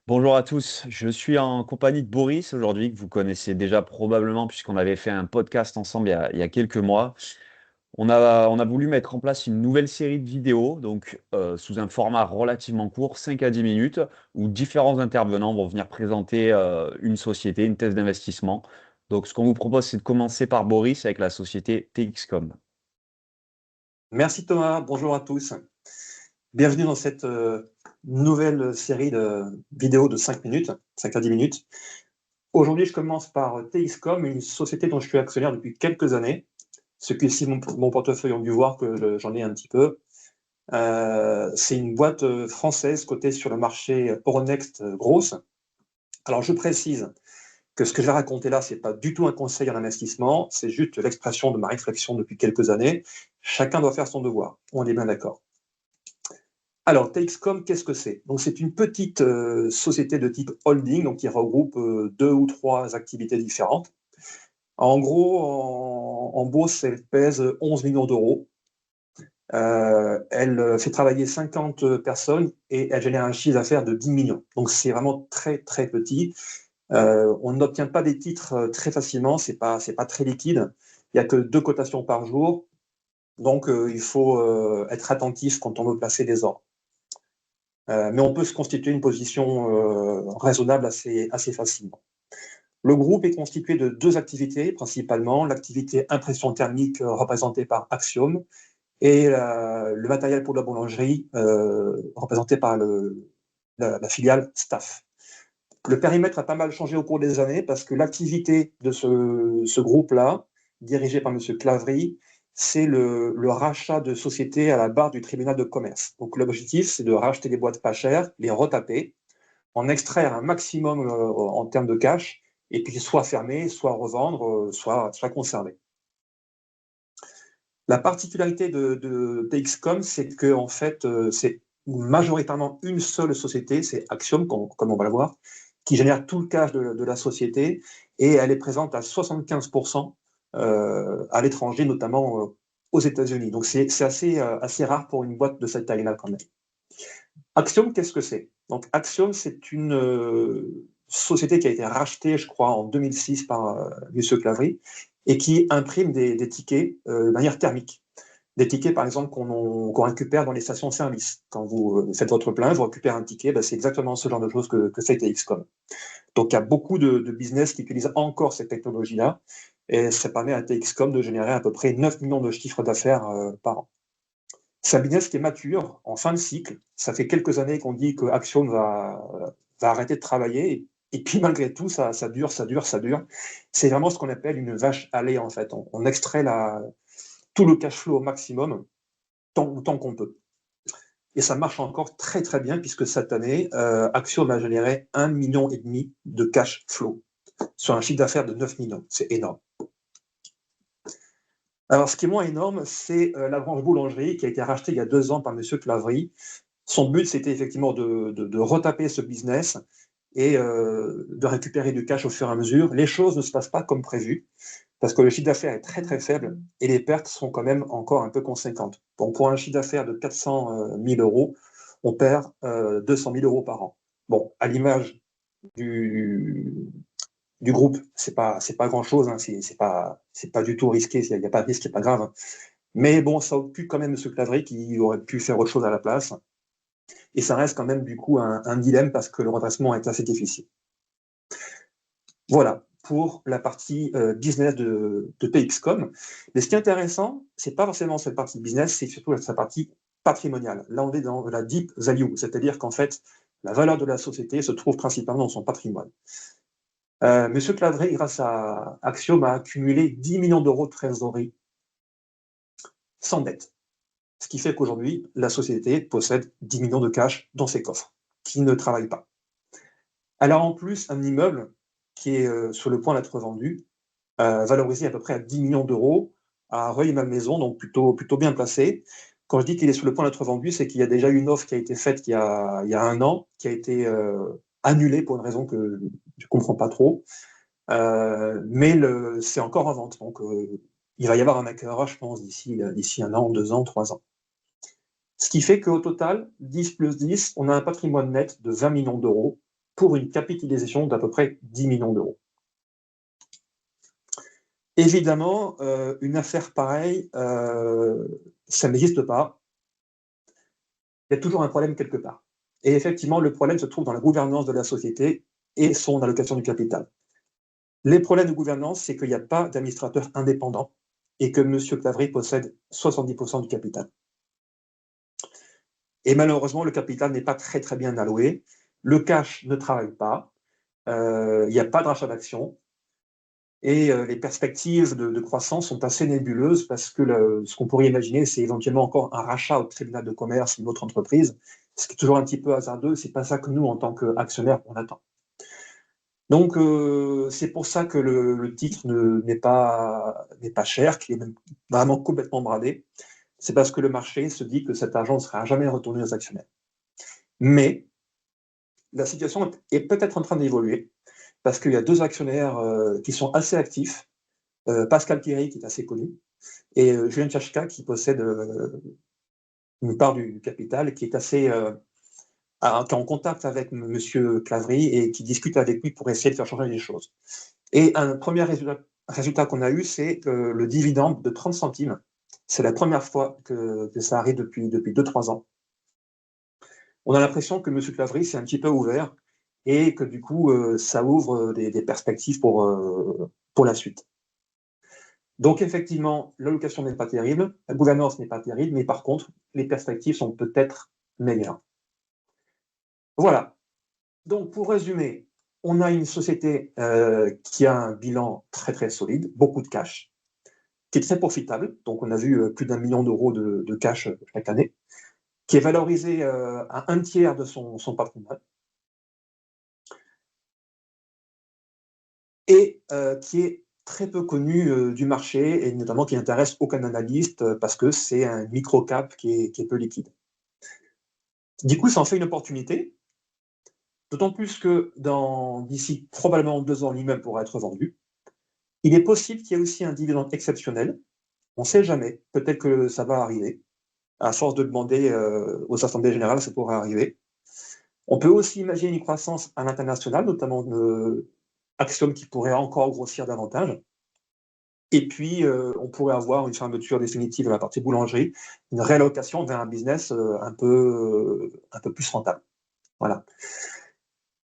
Bonjour à tous, je suis en compagnie de Boris aujourd'hui, que vous connaissez déjà probablement puisqu'on avait fait un podcast ensemble il y a quelques mois. On a voulu mettre en place une nouvelle série de vidéos, donc sous un format relativement court, 5 à 10 minutes, où différents intervenants vont venir présenter une société, une thèse d'investissement. Donc ce qu'on vous propose, c'est de commencer par Boris avec la société TXCom. Merci Thomas, bonjour à tous. Bienvenue dans cette nouvelle série de vidéos de 5 minutes, 5 à 10 minutes. Aujourd'hui, je commence par TXCom, une société dont je suis actionnaire depuis quelques années. Ceux qui suivent mon portefeuille ont dû voir que j'en ai un petit peu. C'est une boîte française cotée sur le marché Euronext grosse. Alors, je précise que ce que je vais raconter là, ce n'est pas du tout un conseil en investissement, c'est juste l'expression de ma réflexion depuis quelques années. Chacun doit faire son devoir, on est bien d'accord. Alors, TXCom, qu'est-ce que c'est? Donc, c'est une petite société de type holding, donc qui regroupe deux ou trois activités différentes. En gros, en bourse, elle pèse 11 millions d'euros. Elle fait travailler 50 personnes et elle génère un chiffre d'affaires de 10 millions. Donc, c'est vraiment très, très petit. On n'obtient pas des titres très facilement, c'est pas très liquide. Il n'y a que 2 cotations par jour. Donc, il faut être attentif quand on veut placer des ordres. Mais on peut se constituer une position raisonnable assez facilement. Le groupe est constitué de 2 activités principalement, l'activité impression thermique représentée par Axiom et le matériel pour la boulangerie représenté par la filiale Staff. Le périmètre a pas mal changé au cours des années parce que l'activité de ce groupe-là, dirigé par M. Claverie, c'est le rachat de sociétés à la barre du tribunal de commerce. Donc l'objectif, c'est de racheter des boîtes pas chères, les retaper, en extraire un maximum en termes de cash, et puis soit fermer, soit revendre, soit conserver. La particularité de TXCom, c'est que en fait, c'est majoritairement une seule société, c'est Axiom, comme on va le voir, qui génère tout le cash de la société, et elle est présente à 75% à l'étranger, notamment aux États-Unis. Donc c'est assez rare pour une boîte de cette taille-là quand même. Axiom, qu'est-ce que c'est? Donc Axiom, c'est une société qui a été rachetée, je crois, en 2006 par M. Claverie, et qui imprime des tickets de manière thermique. Des tickets, par exemple, qu'on récupère dans les stations-service. Quand vous faites votre plein, vous récupérez un ticket, ben, c'est exactement ce genre de choses que fait TXCom. Donc il y a beaucoup de business qui utilisent encore cette technologie-là, et ça permet à TXCom de générer à peu près 9 millions de chiffres d'affaires par an. C'est un business qui est mature, en fin de cycle. Ça fait quelques années qu'on dit que Axiom va arrêter de travailler. Et puis malgré tout, ça dure, ça dure, ça dure. C'est vraiment ce qu'on appelle une vache à lait, en fait. On extrait tout le cash flow au maximum, tant qu'on peut. Et ça marche encore très très bien, puisque cette année, Axiom a généré 1,5 million de cash flow sur un chiffre d'affaires de 9 millions. C'est énorme. Alors, ce qui est moins énorme, c'est la branche boulangerie qui a été rachetée il y a 2 ans par M. Claverie. Son but, c'était effectivement de retaper ce business et de récupérer du cash au fur et à mesure. Les choses ne se passent pas comme prévu parce que le chiffre d'affaires est très très faible et les pertes sont quand même encore un peu conséquentes. Donc, pour un chiffre d'affaires de 400 000 euros, on perd 200 000 euros par an. Bon, à l'image du, du groupe, c'est pas grand-chose, hein, c'est pas du tout risqué, il n'y a pas de risque, c'est pas grave. Hein. Mais bon, ça occupe quand même M. Claverie qui aurait pu faire autre chose à la place. Et ça reste quand même du coup un dilemme parce que le redressement est assez difficile. Voilà pour la partie business de TXCom. Mais ce qui est intéressant, c'est pas forcément cette partie business, c'est surtout sa partie patrimoniale. Là, on est dans la deep value, c'est-à-dire qu'en fait, la valeur de la société se trouve principalement dans son patrimoine. Monsieur Claverie, grâce à Axiom, a accumulé 10 millions d'euros de trésorerie sans dette. Ce qui fait qu'aujourd'hui, la société possède 10 millions de cash dans ses coffres, qui ne travaillent pas. Elle a en plus un immeuble qui est sur le point d'être vendu, valorisé à peu près à 10 millions d'euros, à Rueil-Malmaison, donc plutôt bien placé. Quand je dis qu'il est sur le point d'être vendu, c'est qu'il y a déjà une offre qui a été faite il y a 1 an, qui a été annulée pour une raison que je ne comprends pas trop. Mais c'est encore en vente. Donc, il va y avoir un acquéreur, je pense, d'ici 1 an, 2 ans, 3 ans. Ce qui fait qu'au total, 10 plus 10, on a un patrimoine net de 20 millions d'euros pour une capitalisation d'à peu près 10 millions d'euros. Évidemment, une affaire pareille, ça n'existe pas. Il y a toujours un problème quelque part. Et effectivement, le problème se trouve dans la gouvernance de la société et son allocation du capital. Les problèmes de gouvernance, c'est qu'il n'y a pas d'administrateur indépendant et que M. Claverie possède 70% du capital. Et malheureusement, le capital n'est pas très très bien alloué. Le cash ne travaille pas. Il n'y a pas de rachat d'actions. Et les perspectives de croissance sont assez nébuleuses parce que ce qu'on pourrait imaginer, c'est éventuellement encore un rachat au tribunal de commerce d'une autre entreprise, ce qui est toujours un petit peu hasardeux. C'est pas ça que nous, en tant qu'actionnaires, on attend. Donc, c'est pour ça que le titre n'est pas cher, qu'il est même vraiment complètement bradé. C'est parce que le marché se dit que cet argent ne sera jamais retourné aux actionnaires. Mais la situation est peut-être en train d'évoluer parce qu'il y a deux actionnaires qui sont assez actifs. Pascal Thierry, qui est assez connu, et Julien Tchachka, qui possède une part du capital, qui est assez qui est en contact avec M. Claverie et qui discute avec lui pour essayer de faire changer les choses. Et un premier résultat qu'on a eu, c'est le dividende de 30 centimes. C'est la première fois que ça arrive depuis 2-3 ans. On a l'impression que M. Claverie s'est un petit peu ouvert et que du coup, ça ouvre des perspectives pour la suite. Donc effectivement, l'allocation n'est pas terrible, la gouvernance n'est pas terrible, mais par contre, les perspectives sont peut-être meilleures. Voilà. Donc pour résumer, on a une société qui a un bilan très très solide, beaucoup de cash, qui est très profitable, donc on a vu plus d'1 million d'euros de cash chaque année, qui est valorisé à 1/3 de son patrimoine, et qui est très peu connu du marché, et notamment qui n'intéresse aucun analyste parce que c'est un micro-cap qui est peu liquide. Du coup, ça en fait une opportunité, d'autant plus que d'ici probablement 2 ans, l'immeuble pourra être vendu. Il est possible qu'il y ait aussi un dividende exceptionnel. On ne sait jamais, peut-être que ça va arriver. À force de demander aux assemblées générales, ça pourrait arriver. On peut aussi imaginer une croissance à l'international, notamment Axiom qui pourrait encore grossir davantage. Et puis, on pourrait avoir une fermeture définitive de la partie boulangerie, une réallocation vers un business un peu plus rentable. Voilà.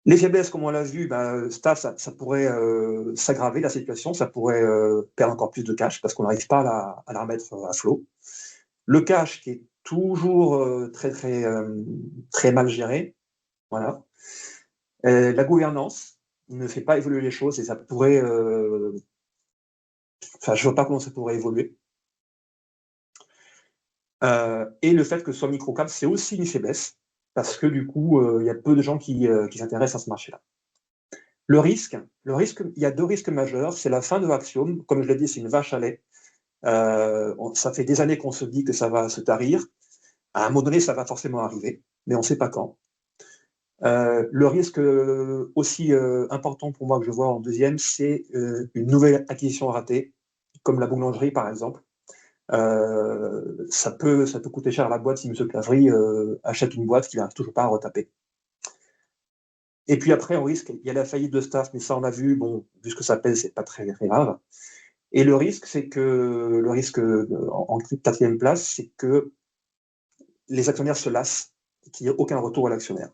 Les faiblesses, comme on l'a vu, Staff, ça pourrait s'aggraver la situation, ça pourrait perdre encore plus de cash parce qu'on n'arrive pas à la remettre à flot. Le cash qui est toujours très, très, très mal géré. Voilà. La gouvernance ne fait pas évoluer les choses et ça pourrait. Enfin, je ne vois pas comment ça pourrait évoluer. Et le fait que ce soit micro-cap, c'est aussi une faiblesse parce que du coup, il y a peu de gens qui s'intéressent à ce marché-là. Le risque, il y a 2 risques majeurs. C'est la fin de Axiom. Comme je l'ai dit, c'est une vache à lait. Ça fait des années qu'on se dit que ça va se tarir. À un moment donné, ça va forcément arriver, mais on ne sait pas quand. Le risque aussi important pour moi que je vois en deuxième, c'est une nouvelle acquisition ratée, comme la boulangerie par exemple. Ça peut coûter cher à la boîte si M. Claverie achète une boîte qu'il n'arrive toujours pas à retaper. Et puis après, on risque, il y a la faillite de Staff, mais ça on a vu, bon, vu ce que ça pèse, c'est pas très grave. Et le risque, c'est que en 4e place, c'est que les actionnaires se lassent, qu'il n'y ait aucun retour à l'actionnaire.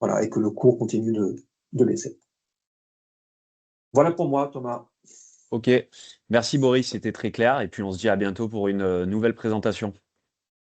Voilà, et que le cours continue de baisser. Voilà pour moi, Thomas. Ok, merci Boris, c'était très clair. Et puis on se dit à bientôt pour une nouvelle présentation.